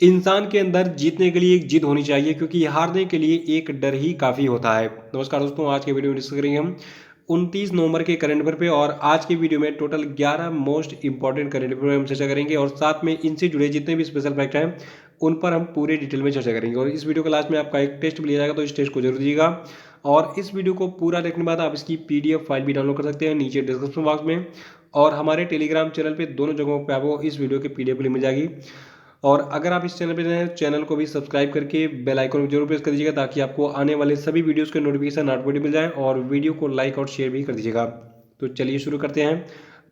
इंसान के अंदर जीतने के लिए एक जिद होनी चाहिए क्योंकि हारने के लिए एक डर ही काफ़ी होता है। नमस्कार दोस्तों, आज के वीडियो में डिस्कस करेंगे हम 29 नवंबर के करंट अफेयर पे। और आज के वीडियो में total 11 most important current affair हम चर्चा करेंगे और साथ में इनसे जुड़े जितने भी स्पेशल फैक्ट हैं उन पर हम पूरे डिटेल में चर्चा करेंगे। और इस वीडियो के लास्ट में आपका एक टेस्ट भी लिया जाएगा, तो इस टेस्ट को जरूर दीजिएगा। और इस वीडियो को पूरा देखने के बाद आप इसकी पीडीएफ फाइल भी डाउनलोड कर सकते हैं नीचे डिस्क्रिप्शन बॉक्स में। और हमारे टेलीग्राम चैनल पे दोनों जगहों पे आपको इस वीडियो की पीडीएफ लिंक मिल जाएगी। और अगर आप इस चैनल पे नए हैं, चैनल को भी सब्सक्राइब करके बेल आइकन को जरूर प्रेस कर दीजिएगा ताकि आपको आने वाले सभी वीडियोस के नोटिफिकेशन ऑटोमेटिक मिल जाए। और वीडियो को लाइक और शेयर भी कर दीजिएगा। तो चलिए शुरू करते हैं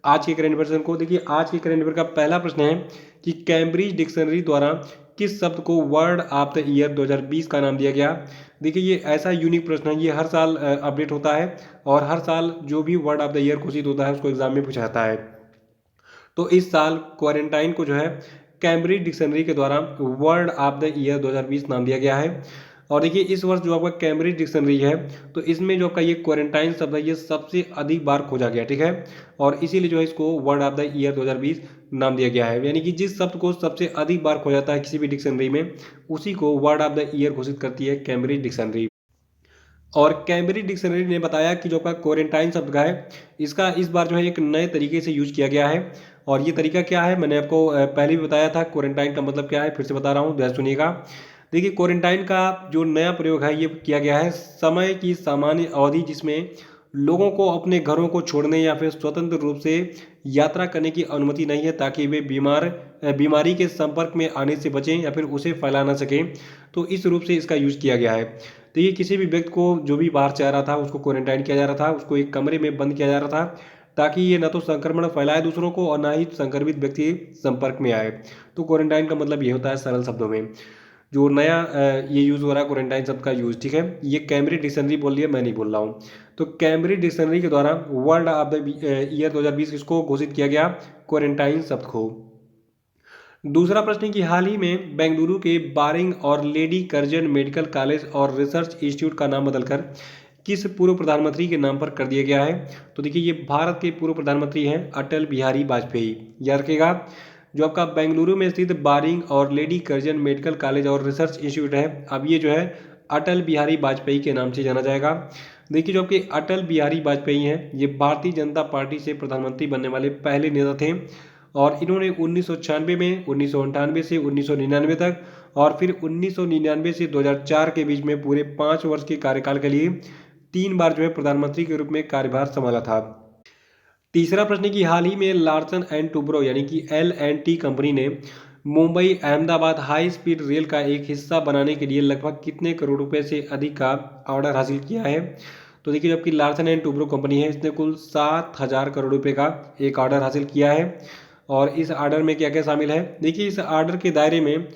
आज के करंट अफेयर को। देखिए, आज के करंट अफेयर का पहला प्रश्न है कि कैम्ब्रिज डिक्शनरी द्वारा किस शब्द को वर्ड ऑफ द ईयर 2020 का नाम दिया गया। देखिए, ये ऐसा यूनिक प्रश्न है, ये हर साल अपडेट होता है और हर साल जो भी वर्ड ऑफ द ईयर घोषित होता है उसको एग्जाम में पूछा जाता है। तो इस साल क्वारंटाइन को जो है कैम्ब्रिज डिक्शनरी के द्वारा वर्ड ऑफ द ईयर 2020 नाम दिया गया है। और देखिए, इस वर्ष जो आपका कैम्ब्रिज डिक्शनरी है तो इसमें जो आपका ये क्वारंटाइन शब्द है ये सबसे अधिक बार खोजा गया, ठीक है। और इसीलिए जो है इसको वर्ड ऑफ द ईयर 2020 नाम दिया गया है। यानी कि जिस शब्द को सबसे अधिक बार खोजा जाता है किसी भी डिक्शनरी में उसी को वर्ड ऑफ द ईयर घोषित करती है कैम्ब्रिज डिक्शनरी। और कैम्ब्रिज डिक्शनरी ने बताया कि जो आपका क्वारंटाइन शब्द का है इसका इस बार जो है एक नए तरीके से यूज किया गया है। और ये तरीका क्या है, मैंने आपको पहले भी बताया था क्वारंटाइन का मतलब क्या है, फिर से बता रहा हूँ, ध्यान सुनिएगा। देखिए, क्वारंटाइन का जो नया प्रयोग है ये किया गया है समय की सामान्य अवधि जिसमें लोगों को अपने घरों को छोड़ने या फिर स्वतंत्र रूप से यात्रा करने की अनुमति नहीं है ताकि वे बीमारी के संपर्क में आने से बचें या फिर उसे फैला ना सकें। तो इस रूप से इसका यूज किया गया है। तो ये किसी भी व्यक्ति को जो भी बाहर से आ रहा था उसको क्वारंटाइन किया जा रहा था, उसको एक कमरे में बंद किया जा रहा था ताकि ये ना तो संक्रमण फैलाए दूसरों को और ना ही संक्रमित व्यक्ति संपर्क में आए। तो क्वारंटाइन का मतलब ये होता है सरल शब्दों में। जो नया ये यूज़ हो रहा है क्वारंटाइन शब्द का यूज़, ठीक है, ये कैम्ब्रिज डिक्शनरी बोल रही है, मैं नहीं बोल रहा हूँ। तो कैम्ब्रिज डिक्शनरी के द्वारा वर्ल्ड ऑफ द ईयर 2020 इसको घोषित किया गया क्वारंटाइन शब्द को। दूसरा प्रश्न है कि हाल ही में बेंगलुरु के बारिंग और लेडी कर्जन मेडिकल कॉलेज और रिसर्च इंस्टीट्यूट का नाम बदलकर किस पूर्व प्रधानमंत्री के नाम पर कर दिया गया है। तो देखिए, ये भारत के पूर्व प्रधानमंत्री हैं अटल बिहारी वाजपेयी। याद रखिएगा, जो आपका बेंगलुरु में स्थित बारिंग और लेडी कर्जन मेडिकल कॉलेज और रिसर्च इंस्टीट्यूट है अब ये जो है अटल बिहारी वाजपेयी के नाम से जाना जाएगा। देखिए, जो आपके अटल बिहारी वाजपेयी हैं ये भारतीय जनता पार्टी से प्रधानमंत्री बनने वाले पहले नेता थे। और इन्होंने 1996 में, 1998 से 1999 तक और फिर 1999 से 2004 के बीच में पूरे 5 वर्ष के कार्यकाल के लिए 3 बार जो है प्रधानमंत्री के रूप में कार्यभार संभाला था। तीसरा प्रश्न है कि हाल ही में लार्सन एंड टूब्रो यानी कि L&T कंपनी ने Mumbai Ahmedabad high speed rail का एक हिस्सा बनाने के लिए लगभग कितने करोड़ रुपए से अधिक का ऑर्डर हासिल किया है। तो देखिए, जबकि लार्सन एंड टूब्रो कंपनी है इसने कुल 7,000 करोड़ रुपए का एक ऑर्डर हासिल किया है। और इस ऑर्डर में क्या क्या शामिल है, देखिए, इस ऑर्डर के दायरे में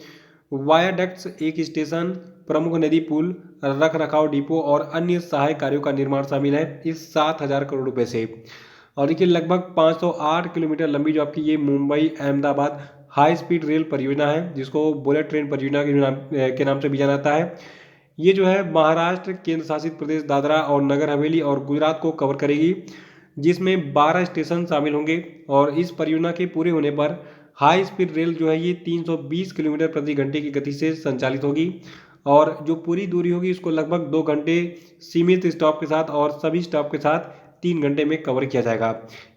वायाडक्ट्स, एक स्टेशन, प्रमुख नदी पुल, रख रखाव डिपो और अन्य सहायक कार्यों का निर्माण शामिल है इस 7,000 करोड़ रुपए से। और देखिए, लगभग 508 किलोमीटर लंबी जो आपकी ये Mumbai Ahmedabad high speed rail परियोजना है जिसको बुलेट ट्रेन परियोजना के नाम से भी जाना जाता है, ये जो है महाराष्ट्र, केंद्र शासित प्रदेश दादरा और नगर हवेली और गुजरात को कवर करेगी, जिसमें 12 स्टेशन शामिल होंगे। और इस परियोजना के पूरे होने पर हाई स्पीड रेल जो है ये 320 किलोमीटर प्रति घंटे की गति से संचालित होगी। और जो पूरी दूरी होगी इसको लगभग 2 घंटे सीमित स्टॉप के साथ और सभी स्टॉप के साथ 3 घंटे में कवर किया जाएगा।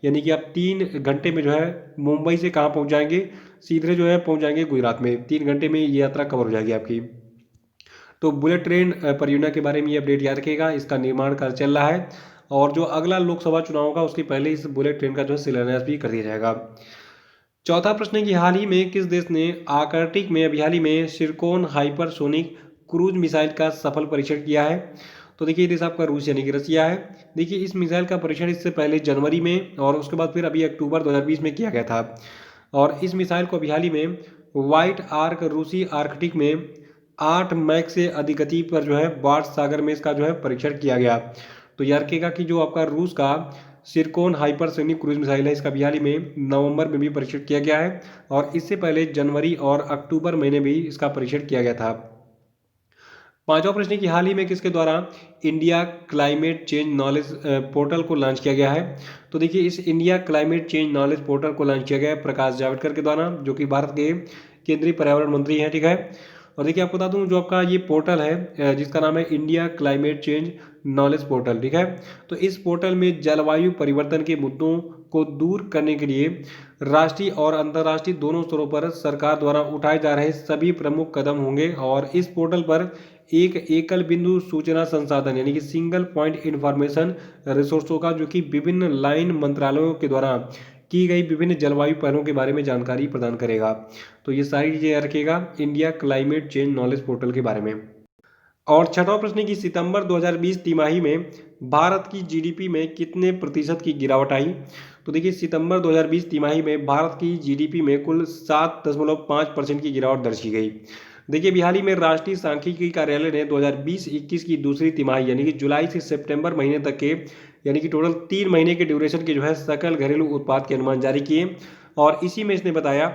यानी कि आप 3 घंटे में जो है मुंबई से कहाँ पहुँच जाएंगे, सीधे जो है पहुँच जाएंगे गुजरात में। 3 घंटे में ये यात्रा कवर हो जाएगी आपकी। तो बुलेट ट्रेन परियोजना के बारे में ये अपडेट याद रखिएगा, इसका निर्माण कार्य चल रहा है। और जो अगला लोकसभा चुनाव होगा उसके पहले इस बुलेट ट्रेन का जो है शिलान्यास भी कर दिया जाएगा। चौथा प्रश्न है कि हाल ही में किस देश ने आर्कटिक में अभी हाल ही में सिरकोन हाइपरसोनिक क्रूज मिसाइल का सफल परीक्षण किया है। तो देखिए, ये देश आपका रूस यानी कि रसिया है। देखिए, इस मिसाइल का परीक्षण इससे पहले जनवरी में और उसके बाद फिर अभी अक्टूबर 2020 में किया गया था। और इस मिसाइल को अभी हाल ही में व्हाइट आर्क रूसी आर्कटिक में 8 मैक से अधिक गति पर जो है बार्ट सागर में इसका जो है परीक्षण किया गया। तो याद रखिएगा कि जो आपका रूस का सिरकोन हाइपरसोनिक क्रूज मिसाइल है इसका भी हाल ही में नवंबर में भी परीक्षण किया गया है। और इससे पहले जनवरी और अक्टूबर महीने भी इसका परीक्षण किया गया था। पांचवा प्रश्न की हाल ही में किसके द्वारा India climate change knowledge portal को लॉन्च किया गया है। तो देखिए, इस India climate change knowledge portal को लॉन्च किया गया है प्रकाश जावड़ेकर के द्वारा, जो कि भारत के केंद्रीय पर्यावरण मंत्री हैं, ठीक है। और देखिए आपको बता दूं जो आपका ये पोर्टल है जिसका नाम है India climate change knowledge portal, ठीक है। तो इस पोर्टल में जलवायु परिवर्तन के मुद्दों को दूर करने के लिए राष्ट्रीय और अंतर्राष्ट्रीय दोनों स्तरों पर सरकार द्वारा उठाए जा रहे सभी प्रमुख कदम होंगे। और इस पोर्टल पर एक एकल बिंदु सूचना संसाधन यानी कि सिंगल पॉइंट इंफॉर्मेशन रिसोर्सों का जो कि विभिन्न लाइन मंत्रालयों के द्वारा की गई विभिन्न जलवायु पहलों के बारे में जानकारी प्रदान करेगा। तो ये सारी चीजें याद रखिएगा India climate change knowledge portal के बारे में। और छठवां प्रश्न की सितंबर 2020 तिमाही में भारत की जीडीपी में कितने प्रतिशत की गिरावट आई। तो देखिए सितंबर 2020 तिमाही में भारत की जीडीपी में कुल 7.5% की गिरावट दर्ज की गई। देखिए अभी हाल ही में राष्ट्रीय सांख्यिकी कार्यालय ने 2020-21 की दूसरी तिमाही यानी कि जुलाई से सितंबर महीने तक के यानी कि टोटल 3 महीने के ड्यूरेशन के जो है सकल घरेलू उत्पाद के अनुमान जारी किए। और इसी में इसने बताया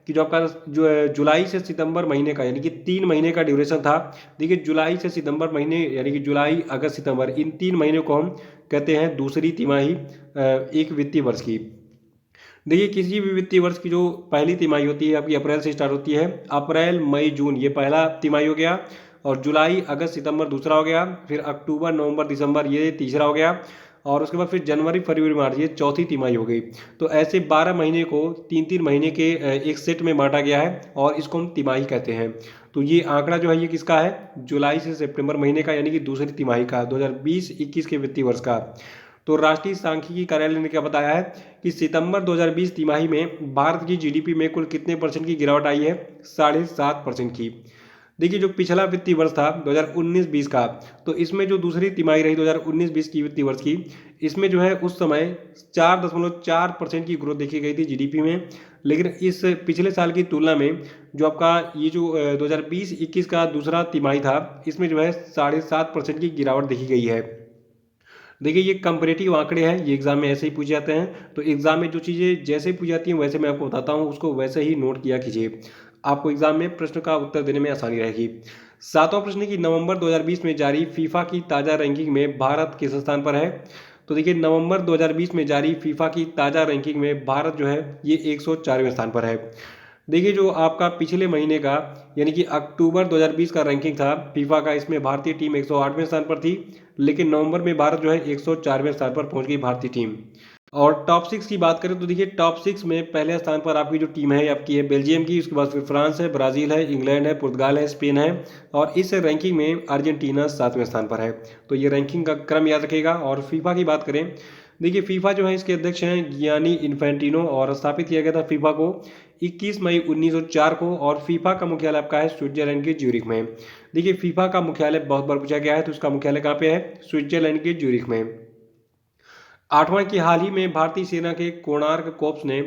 कि जो आपका जो जुलाई से सितंबर महीने का यानी कि 3 महीने का ड्यूरेशन था। देखिए जुलाई से सितंबर महीने यानी कि जुलाई अगस्त सितंबर इन 3 महीनों को हम कहते हैं दूसरी तिमाही एक वित्तीय वर्ष की। देखिए किसी भी वित्तीय वर्ष की जो पहली तिमाही होती है आपकी अप्रैल से स्टार्ट होती है। अप्रैल मई जून ये पहला तिमाही हो गया, और जुलाई अगस्त सितंबर दूसरा हो गया, फिर अक्टूबर नवंबर दिसंबर ये तीसरा हो गया, और उसके बाद फिर जनवरी फरवरी मार्च ये चौथी तिमाही हो गई। तो ऐसे 12 महीने को 3-3 महीने के एक सेट में बांटा गया है और इसको हम तिमाही कहते हैं। तो ये आंकड़ा जो है ये किसका है, जुलाई से सितंबर महीने का यानी कि दूसरी तिमाही का 2020-21 के वित्तीय वर्ष का। तो राष्ट्रीय सांख्यिकी कार्यालय ने क्या बताया है कि सितंबर 2020 तिमाही में भारत की जीडीपी में कुल कितने परसेंट की गिरावट आई है, 7.5% की। देखिए जो पिछला वित्तीय वर्ष था 2019-20 का, तो इसमें जो दूसरी तिमाही रही 2019-20 की वित्तीय वर्ष की, इसमें जो है उस समय 4.4% की ग्रोथ देखी गई थी जीडीपी में। लेकिन इस पिछले साल की तुलना में जो आपका ये जो 2020-21 का दूसरा तिमाही था इसमें जो है 7.5% की गिरावट देखी गई है। देखिए ये कंपेरेटिव आंकड़े हैं, ये एग्जाम में ऐसे ही पूछे जाते हैं। तो एग्जाम में जो चीज़ें जैसे पूछी जाती हैं वैसे मैं आपको बताता हूँ, उसको वैसे ही नोट किया कीजिए, आपको एग्जाम में प्रश्न का उत्तर देने में आसानी रहेगी। सातवां प्रश्न की नवंबर 2020 में जारी फीफा की ताज़ा रैंकिंग में भारत किस स्थान पर है। तो देखिए नवंबर 2020 में जारी फीफा की ताज़ा रैंकिंग में भारत जो है ये 104वें स्थान पर है। देखिए जो आपका पिछले महीने का यानी कि अक्टूबर 2020 का रैंकिंग था फीफा का, इसमें भारतीय टीम 108वें स्थान पर थी, लेकिन नवंबर में भारत जो है 104वें स्थान पर पहुंच गई भारतीय टीम। और टॉप 6 की बात करें तो देखिए टॉप 6 में पहले स्थान पर आपकी जो टीम है आपकी है बेल्जियम की, उसके बाद फिर फ्रांस है, ब्राज़ील है, इंग्लैंड है, पुर्तगाल है, स्पेन है, और इस रैंकिंग में अर्जेंटीना 7वें स्थान पर है। तो ये रैंकिंग का क्रम याद रखेगा। और फीफा की बात करें, देखिए फीफा जो है इसके अध्यक्ष हैं गियानी इन्फेंटिनो, और स्थापित किया गया था फीफा को 21 मई 1904 को, और फीफा का मुख्यालय आपका है स्विट्जरलैंड के ज्यूरिख में। देखिए फीफा का मुख्यालय बहुत बार पूछा गया है, तो उसका मुख्यालय कहाँ पे है, स्विट्जरलैंड के ज्यूरिख में। आठवां की हाल ही में भारतीय सेना के कोणार्क कोर्प्स ने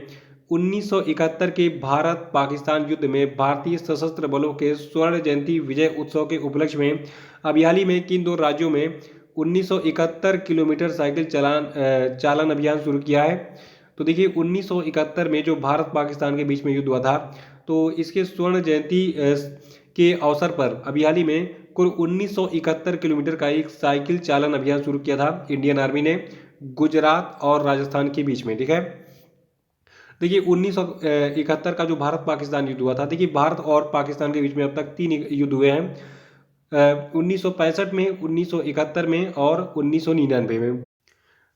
1971 के भारत पाकिस्तान युद्ध में भारतीय सशस्त्र बलों के स्वर्ण जयंती विजय उत्सव के उपलक्ष्य में अभी हाल ही में किन दो राज्यों में 1971 किलोमीटर साइकिल चालन अभियान शुरू किया है। तो देखिए 1971 में जो भारत पाकिस्तान के बीच में युद्ध हुआ था, तो इसके स्वर्ण जयंती के अवसर पर अभी हाल ही में कुल 1971 किलोमीटर का एक साइकिल चालन अभियान शुरू किया था इंडियन आर्मी ने गुजरात और राजस्थान के बीच में, ठीक है। देखिए 1971 का जो भारत पाकिस्तान युद्ध हुआ था, देखिए भारत और पाकिस्तान के बीच में अब तक 3 युद्ध हुए हैं, 1965 में, 1971 में और 1999 में।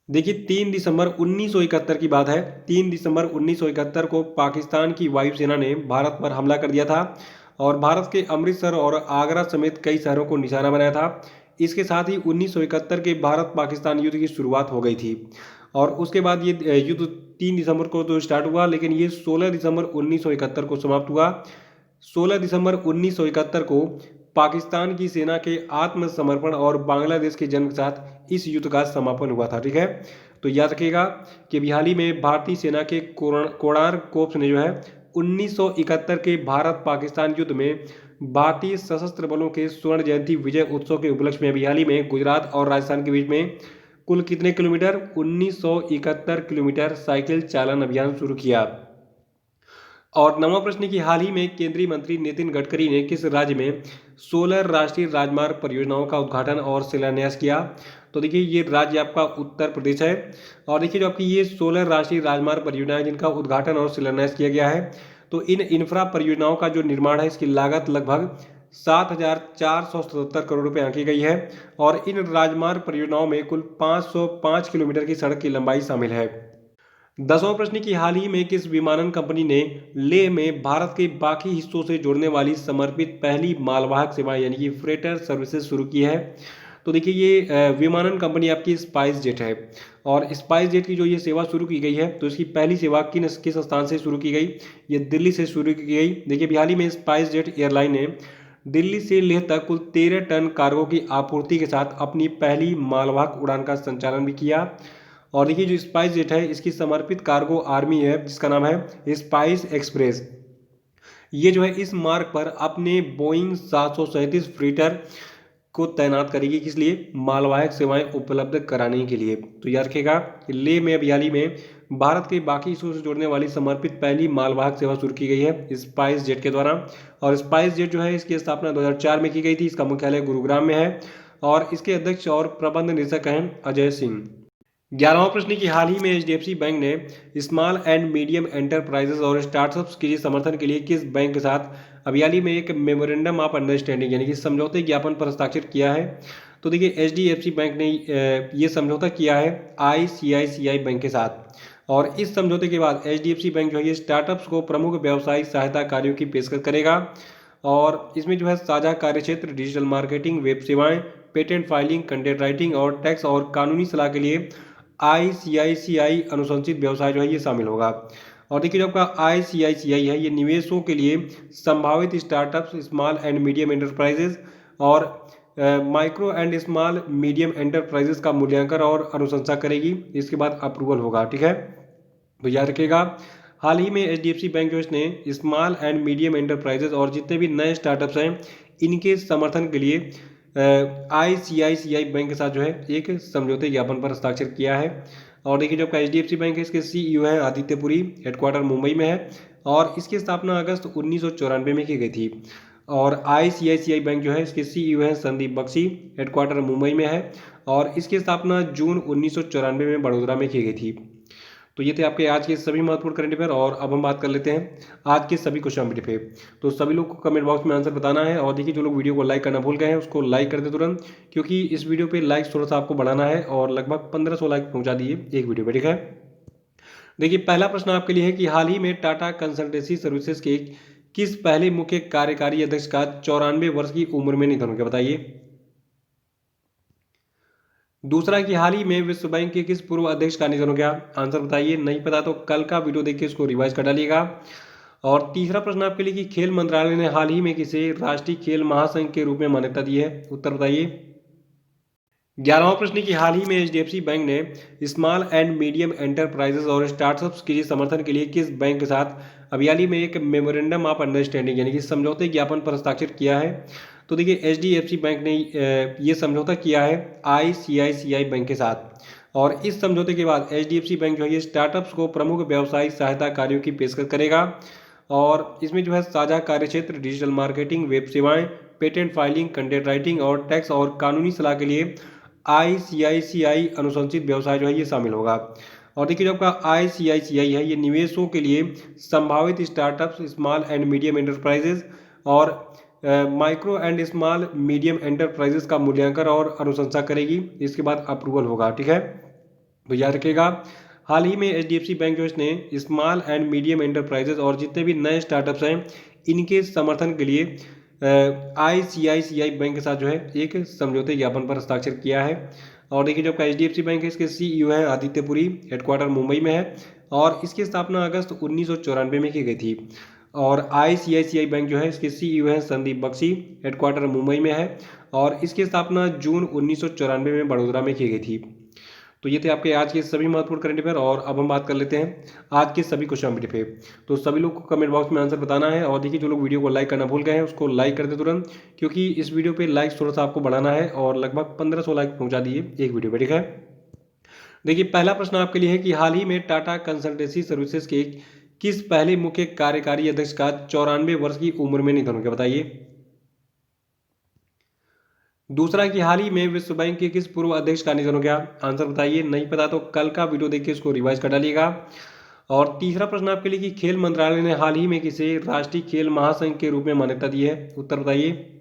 देखिए 3 दिसंबर 1971 की बात है, 3 दिसंबर 1971 को पाकिस्तान की वायुसेना ने भारत पर हमला कर दिया था और भारत के अमृतसर और आगरा समेत कई शहरों को निशाना बनाया था। इसके साथ ही 1971 के भारत पाकिस्तान युद्ध की शुरुआत हो गई थी, और उसके बाद ये युद्ध 3 दिसंबर को तो स्टार्ट हुआ, लेकिन ये 16 दिसंबर 1971 को समाप्त हुआ। 16 दिसंबर 1971 को पाकिस्तान की सेना के आत्मसमर्पण और बांग्लादेश के जन्म के साथ इस युद्ध का समापन हुआ था, ठीक है। तो याद रखिएगा कि अभी हाल ही में भारतीय सेना के कोणार्क कोर्प्स ने जो है 1971 के भारत पाकिस्तान युद्ध में भारतीय सशस्त्र बलों के स्वर्ण जयंती विजय उत्सव के उपलक्ष्य में अभी हाल ही में गुजरात और राजस्थान के बीच में कुल कितने किलोमीटर, 1971 किलोमीटर साइकिल चालन अभियान शुरू किया। और नवा प्रश्न की हाल ही में केंद्रीय मंत्री नितिन गडकरी ने किस राज्य में 16 राष्ट्रीय राजमार्ग परियोजनाओं का उद्घाटन और शिलान्यास किया। तो देखिए ये राज्य आपका उत्तर प्रदेश है। और देखिए जो आपकी ये 16 राष्ट्रीय राजमार्ग परियोजनाएं जिनका उद्घाटन और शिलान्यास किया गया है, तो इन इंफ्रा परियोजनाओं का जो निर्माण है इसकी लागत लगभग 7,477 करोड़ रुपए आंकी गई है और इन राजमार्ग परियोजनाओं में कुल 505 किलोमीटर की सड़क की लंबाई शामिल है। 10वां प्रश्न की हाल ही में किस विमानन कंपनी ने लेह में भारत के बाकी हिस्सों से जोड़ने वाली समर्पित पहली मालवाहक सेवा यानी कि फ्रेटर सर्विसेज शुरू की है? तो देखिए ये विमानन कंपनी आपकी स्पाइस जेट है और स्पाइस जेट की जो ये सेवा शुरू की गई है तो इसकी पहली सेवा किस स्थान से शुरू की गई? ये दिल्ली से शुरू की गई। देखिए हाल ही में स्पाइस जेट एयरलाइन ने दिल्ली से लेह तक कुल 13 टन कार्गो की आपूर्ति के साथ अपनी पहली मालवाहक उड़ान का संचालन भी किया। और देखिए जो स्पाइस जेट है इसकी समर्पित कार्गो आर्मी है जिसका नाम है स्पाइस एक्सप्रेस। ये जो है इस मार्ग पर अपने बोइंग 737 फ्रीटर को तैनात करेगी, किस लिए? मालवाहक सेवाएं उपलब्ध कराने के लिए। तो याद रखेगा लेह में अभी हाल ही में भारत के बाकी हिस्सों से जोड़ने वाली समर्पित पहली मालवाहक सेवा शुरू की गई है स्पाइस जेट के द्वारा। और स्पाइस जेट जो है इसकी स्थापना 2004 में की गई थी। इसका मुख्यालय गुरुग्राम में है और इसके अध्यक्ष और प्रबंध निदेशक हैं अजय सिंह। 11वां प्रश्न की हाल ही में एचडीएफसी बैंक ने स्मॉल एंड मीडियम एंटरप्राइजेस और स्टार्टअप्स के लिए समर्थन के लिए किस बैंक के साथ अभी हाल ही में एक मेमोरेंडम ऑफ अंडरस्टैंडिंग यानी कि समझौते ज्ञापन पर हस्ताक्षर किया है? तो देखिए एचडीएफसी बैंक ने ये समझौता किया है आईसीआईसीआई बैंक के साथ और इस समझौते के बाद एचडीएफसी बैंक जो है ये स्टार्टअप्स को प्रमुख व्यावसायिक सहायता कार्यों की पेशकश करेगा और इसमें जो है साझा कार्यक्षेत्र, डिजिटल मार्केटिंग, वेब सेवाएं, पेटेंट फाइलिंग, कंटेंट राइटिंग और टैक्स और कानूनी सलाह के लिए आईसीआईसीआई अनुशंसित व्यवसाय जो है ये शामिल होगा। और देखिए जो आपका आईसीआईसीआई है ये निवेशों के लिए संभावित startups, small and medium enterprises और micro and small medium enterprises का मूल्यांकन और अनुशंसा करेगी। इसके बाद अप्रूवल होगा। ठीक है, तो याद रखिएगा हाल ही में एचडीएफसी बैंक जो इसने स्मॉल एंड मीडियम एंटरप्राइजेज और जितने भी नए स्टार्टअप्स हैं इनके समर्थन के लिए आईसीआईसीआई बैंक के साथ जो है एक समझौते ज्ञापन पर हस्ताक्षर किया है। और देखिए जो आपका एचडीएफसी बैंक है इसके सीईओ है आदित्य पुरी, हेडक्वार्टर मुंबई में है और इसकी स्थापना अगस्त 1994 में की गई थी। और आईसीआईसीआई बैंक जो है इसके सीईओ है संदीप बख्शी, हेडक्वार्टर मुंबई में है और इसकी स्थापना जून 1994 में बड़ोदरा में की गई थी। तो ये थे आपके आज के सभी महत्वपूर्ण करंट अफेयर और अब हम बात कर लेते हैं आज के सभी क्वेश्चन पे। तो सभी लोग को कमेंट बॉक्स में आंसर बताना है और देखिए जो लोग वीडियो को लाइक करना भूल गए हैं उसको लाइक कर दे तुरंत, क्योंकि इस वीडियो पे लाइक थोड़ा सा आपको बढ़ाना है और लगभग 1500 लाइक पहुंचा दिए एक वीडियो पे। ठीक है, देखिए पहला प्रश्न आपके लिए है कि हाल ही में टाटा कंसल्टेंसी सर्विसेज के किस पहले मुख्य कार्यकारी अध्यक्ष का 94 वर्ष की उम्र में निधन हो गया? बताइए। दूसरा कि हाल ही में विश्व बैंक के किस पूर्व अध्यक्ष का निधन हो गया? आंसर बताइए। नहीं पता तो कल का वीडियो देखिए इसको रिवाइज कर डालिएगा। और तीसरा प्रश्न आपके लिए कि खेल मंत्रालय ने हाल ही में किसे राष्ट्रीय खेल महासंघ के रूप में मान्यता दी है? उत्तर बताइए। 11वां प्रश्न की हाल ही में एचडीएफसी बैंक ने स्मॉल एंड मीडियम एंटरप्राइजेस और स्टार्टअप्स के लिए समर्थन के लिए किस बैंक के साथ अभी हाल ही में एक मेमोरेंडम ऑफ अंडरस्टैंडिंग यानी कि समझौते ज्ञापन पर हस्ताक्षर किया है? तो देखिए एचडीएफसी बैंक ने ये समझौता किया है आईसीआईसीआई बैंक के साथ और इस समझौते के बाद एचडीएफसी बैंक जो है ये स्टार्टअप्स को प्रमुख व्यावसायिक सहायता कार्यों की पेशकश करेगा और इसमें जो है साझा कार्यक्षेत्र, डिजिटल मार्केटिंग, वेब सेवाएं, पेटेंट फाइलिंग, कंटेंट राइटिंग और टैक्स और कानूनी सलाह के लिए आईसीआईसीआई अनुशंसित व्यवसाय जो है ये शामिल होगा। और देखिए जो आपका आईसीआईसीआई है ये निवेशों के लिए संभावित startups, small and medium enterprises और micro and small medium enterprises का मूल्यांकन और अनुशंसा करेगी। इसके बाद अप्रूवल होगा। ठीक है, तो याद रखिएगा हाल ही में एचडीएफसी बैंक जो इसने स्मॉल एंड मीडियम एंटरप्राइजेज और जितने भी नए स्टार्टअप्स हैं इनके समर्थन के लिए आईसीआईसीआई बैंक के साथ जो है एक समझौते ज्ञापन पर हस्ताक्षर किया है। और देखिए जो आपका एचडीएफसी बैंक है इसके सीईओ है आदित्य पुरी, हेडक्वार्टर मुंबई में है और इसकी स्थापना अगस्त 1994 में की गई थी। और आईसीआईसीआई बैंक जो है इसके सीईओ है संदीप बख्शी, हेडक्वार्टर मुंबई में है और इसकी स्थापना जून 1994 में बड़ोदरा में की गई थी। तो ये थे आपके आज के सभी महत्वपूर्ण करंट अफेयर और अब हम बात कर लेते हैं आज के सभी क्वेश्चन पे। तो सभी लोग को कमेंट बॉक्स में आंसर बताना है और देखिए जो लोग वीडियो को लाइक करना भूल गए हैं उसको लाइक कर दे तुरंत, क्योंकि इस वीडियो पे लाइक थोड़ा सा आपको बढ़ाना है और लगभग 1500 लाइक पहुंचा दिए एक वीडियो पे। ठीक है, देखिए पहला प्रश्न आपके लिए है कि हाल ही में टाटा कंसल्टेंसी सर्विसेज के किस पहले मुख्य कार्यकारी अध्यक्ष का 94 वर्ष की उम्र में निधन हो गया? बताइए। दूसरा कि हाल ही में विश्व बैंक के किस पूर्व अध्यक्ष का निधन हो गया? आंसर बताइए। नहीं पता तो कल का वीडियो देखिए इसको रिवाइज कर डालिएगा। और तीसरा प्रश्न आपके लिए कि खेल मंत्रालय ने हाल ही में किसे राष्ट्रीय खेल महासंघ के रूप में मान्यता दी है? उत्तर बताइए।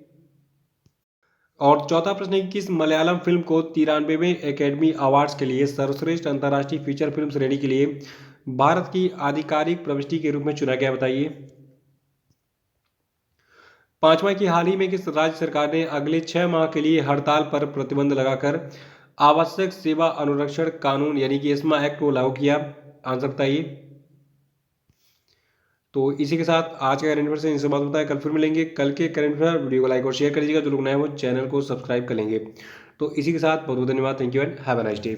और चौथा प्रश्न है कि किस मलयालम फिल्म को 93वें एकेडमी अवार्ड्स के लिए सर्वश्रेष्ठ अंतर्राष्ट्रीय फीचर फिल्म श्रेणी के लिए भारत की आधिकारिक प्रविष्टि के रूप में चुना गया? बताइए। पांचवा कि हाल ही में किस राज्य सरकार ने अगले 6 माह के लिए हड़ताल पर प्रतिबंध लगाकर आवश्यक सेवा अनुरक्षण कानून यानी कि एस्मा एक्ट को लागू किया? आंसर बताइए। तो इसी के साथ आज का करंट अफेयर से इनसे बात होता है। कल फिर मिलेंगे। कल के करंट अफेयर वीडियो को लाइक और शेयर कर दीजिएगा। जो लोग नए हैं वो चैनल को सब्सक्राइब कर लेंगे। तो इसी के साथ बहुत बहुत धन्यवाद। Thank you and have a nice day.